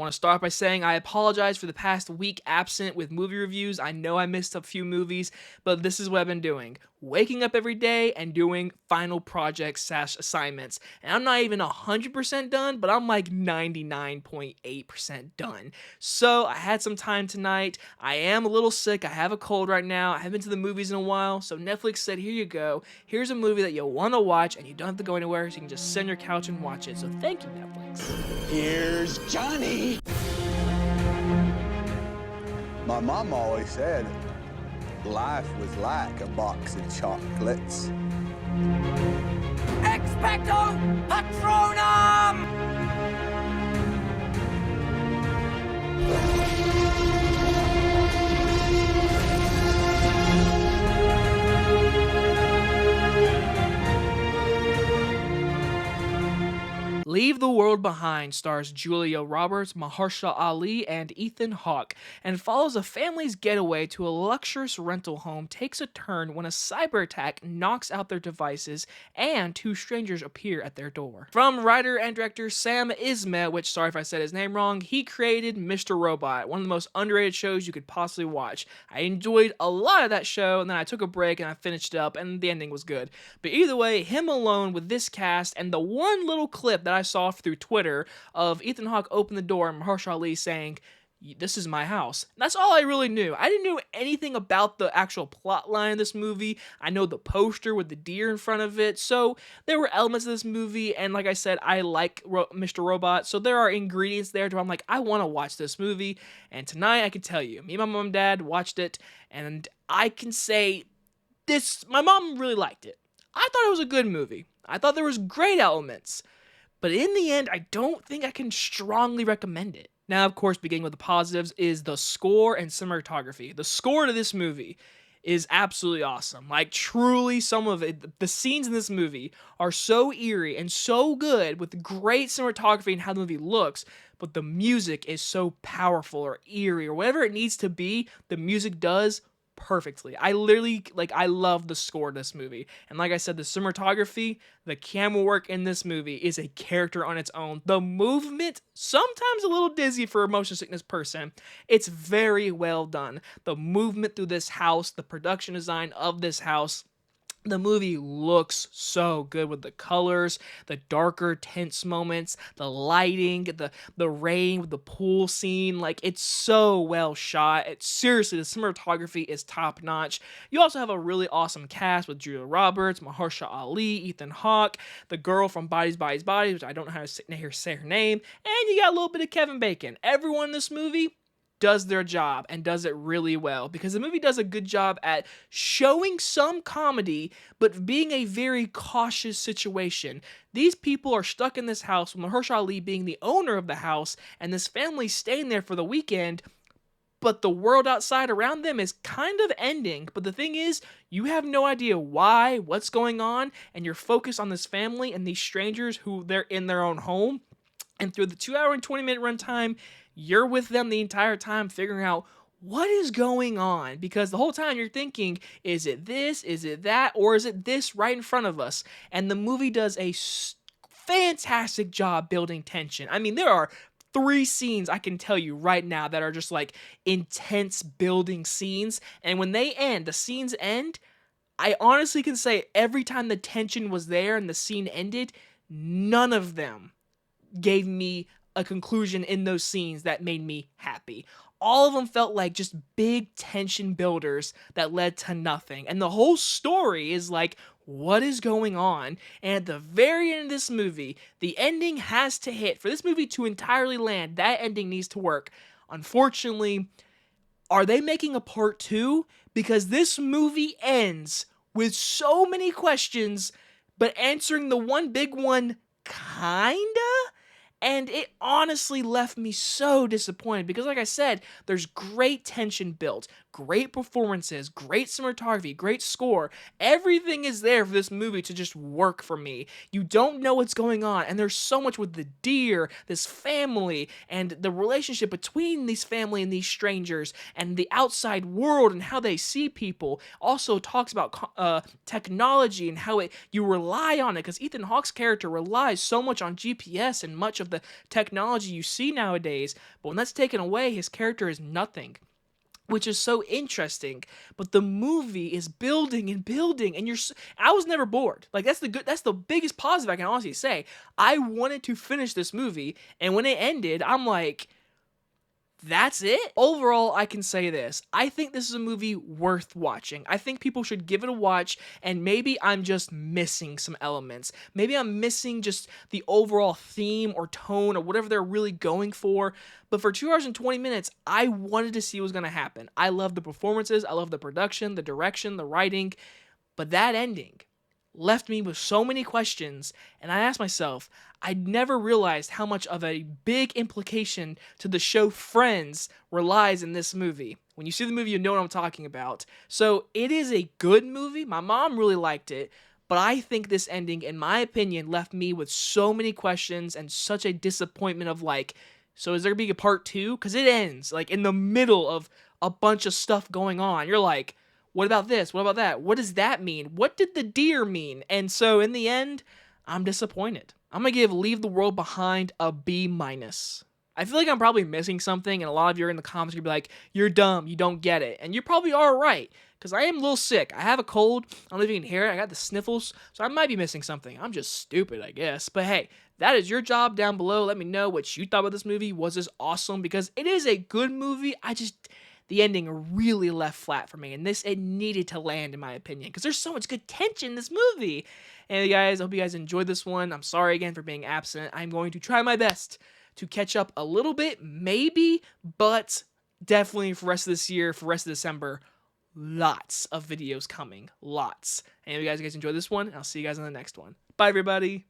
I want to start by saying I apologize for the past week absent with movie reviews. I know I missed a few movies, but this is what I've been doing. Waking up every day and doing final projects / assignments. And I'm not even 100% done, but I'm like 99.8% done. So I had some time tonight. I am a little sick. I have a cold right now. I haven't been to the movies in a while. So Netflix said, here you go. Here's a movie that you'll want to watch and you don't have to go anywhere. So you can just sit on your couch and watch it. So thank you, Netflix. Here's Johnny. My mom always said life was like a box of chocolates. Expecto Patronum! Leave the World Behind stars Julia Roberts, Mahershala Ali, and Ethan Hawke, and follows a family's getaway to a luxurious rental home takes a turn when a cyber attack knocks out their devices and two strangers appear at their door. From writer and director Sam Ismail, which, sorry if I said his name wrong, he created Mr. Robot, one of the most underrated shows you could possibly watch. I enjoyed a lot of that show, and then I took a break and I finished it up, and the ending was good. But either way, him alone with this cast and the one little clip that I saw through Twitter of Ethan Hawke open the door and Mahershala Ali saying, "This is my house." And that's all I really knew. I didn't know anything about the actual plot line of this movie. I know the poster with the deer in front of it. So there were elements of this movie. And like I said, I like Mr. Robot. So there are ingredients there to where I'm like, I want to watch this movie. And tonight I can tell you, me and my mom and dad watched it. And I can say my mom really liked it. I thought it was a good movie. I thought there was great elements. But in the end, I don't think I can strongly recommend it. Now, of course, beginning with the positives is the score and cinematography. The score to this movie is absolutely awesome. Like, truly, some of it, the scenes in this movie are so eerie and so good with great cinematography and how the movie looks, but the music is so powerful or eerie or whatever it needs to be, the music does perfectly. I love the score to this movie. And like I said, the cinematography, the camera work in this movie is a character on its own. The movement, sometimes a little dizzy for a motion sickness person, it's very well done. The movement through this house, the production design of this house, the movie looks so good with the colors, the darker, tense moments, the lighting, the rain with the pool scene. Like, it's so well shot. Seriously, the cinematography is top notch. You also have a really awesome cast with Julia Roberts, Mahershala Ali, Ethan Hawke, the girl from Bodies, which I don't know how to say her name, and you got a little bit of Kevin Bacon. Everyone in this movie does their job and does it really well, because the movie does a good job at showing some comedy but being a very cautious situation. These people are stuck in this house with Mahershala Ali being the owner of the house and this family staying there for the weekend, but the world outside around them is kind of ending. But the thing is, you have no idea why, what's going on, and you're focused on this family and these strangers who they're in their own home. And through the 2-hour and 20-minute runtime, you're with them the entire time figuring out what is going on, because the whole time you're thinking, is it this, is it that, or is it this right in front of us? And the movie does a fantastic job building tension. I mean, there are 3 scenes I can tell you right now that are just like intense building scenes, and when they end, the scenes end, I honestly can say every time the tension was there and the scene ended, none of them gave me a conclusion in those scenes that made me happy. All of them felt like just big tension builders that led to nothing. And the whole story is like, what is going on? And at the very end of this movie, the ending has to hit. For this movie to entirely land, that ending needs to work. Unfortunately, are they making a part 2? Because this movie ends with so many questions, but answering the one big one, kinda? And it honestly left me so disappointed because, like I said, there's great tension built, great performances, great cinematography, great score. Everything is there for this movie to just work for me. You don't know what's going on, and there's so much with the deer, this family, and the relationship between these family and these strangers, and the outside world and how they see people. Also talks about technology and how you rely on it, because Ethan Hawke's character relies so much on GPS and much of the technology you see nowadays. But when that's taken away, his character is nothing, which is so interesting. But the movie is building and building, and I was never bored. Like, that's the biggest positive I can honestly say. I wanted to finish this movie, and when it ended, I'm like, that's it? Overall, I can say this. I think this is a movie worth watching. I think people should give it a watch, and maybe I'm just missing some elements. Maybe I'm missing just the overall theme or tone or whatever they're really going for. But for 2 hours and 20 minutes, I wanted to see what was going to happen. I love the performances, I love the production, the direction, the writing. But that ending left me with so many questions, and I asked myself, I'd never realized how much of a big implication to the show Friends relies in this movie. When you see the movie, you know what I'm talking about. So it is a good movie. My mom really liked it, but I think this ending, in my opinion, left me with so many questions and such a disappointment of like, so is there gonna be a part 2? Because it ends like in the middle of a bunch of stuff going on. You're like, what about this? What about that? What does that mean? What did the deer mean? And so in the end, I'm disappointed. I'm going to give Leave the World Behind a B-. I feel like I'm probably missing something, and a lot of you are in the comments going to be like, you're dumb, you don't get it. And you probably are right, because I am a little sick. I have a cold. I don't know if you can hear it. I got the sniffles, so I might be missing something. I'm just stupid, I guess. But hey, that is your job down below. Let me know what you thought about this movie. Was this awesome? Because it is a good movie. The ending really left flat for me, and it needed to land, in my opinion, because there's so much good tension in this movie. Anyway, guys, I hope you guys enjoyed this one. I'm sorry again for being absent. I'm going to try my best to catch up a little bit, maybe, but definitely for the rest of this year, for the rest of December, lots of videos coming. Lots. Anyway, guys, enjoyed this one, and I'll see you guys on the next one. Bye, everybody.